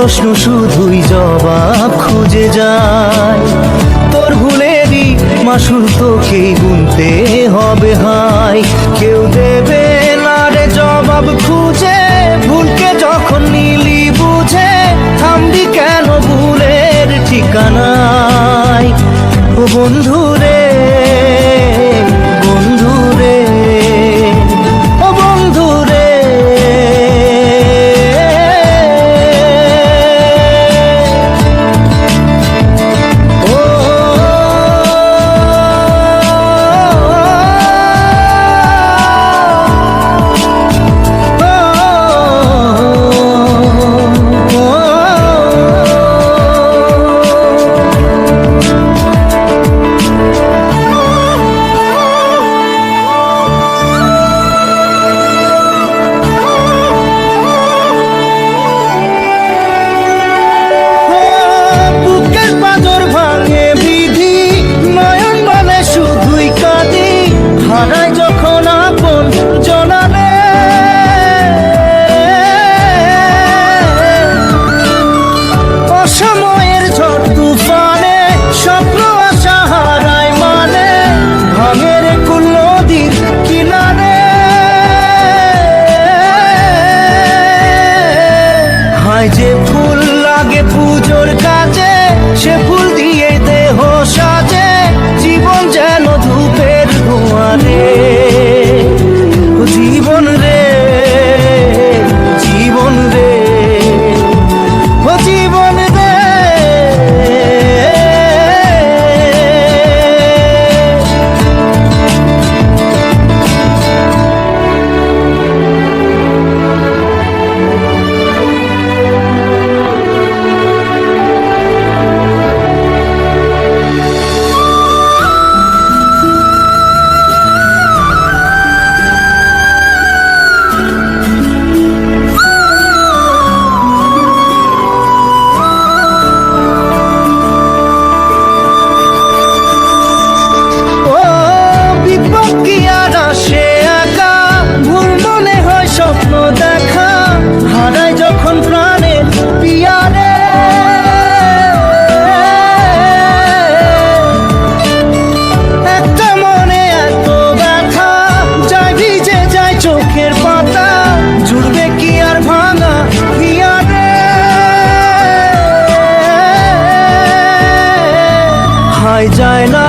প্রশ্ন শুধুই জবাব খুঁজে যায়। তোর ভুলেরই মাসুল তোকেই গুনতে হবে হায়। কেউ দেবে না রে জবাব খুঁজে, ভুলকে যখন নিলি বুঝে থামবি কেন ভুলের ঠিকানায়। ও বন্ধু রে, বন্ধু রে, ও বন্ধু রে। যে ফুল লাগে পুজোর কাছে, সে ফুল দিয়ে দেহ সাজে, জীবন যেন ধূপের ধোঁয়ারে। জীবন রে, জীবন রে, ও জীবন রে। যায় না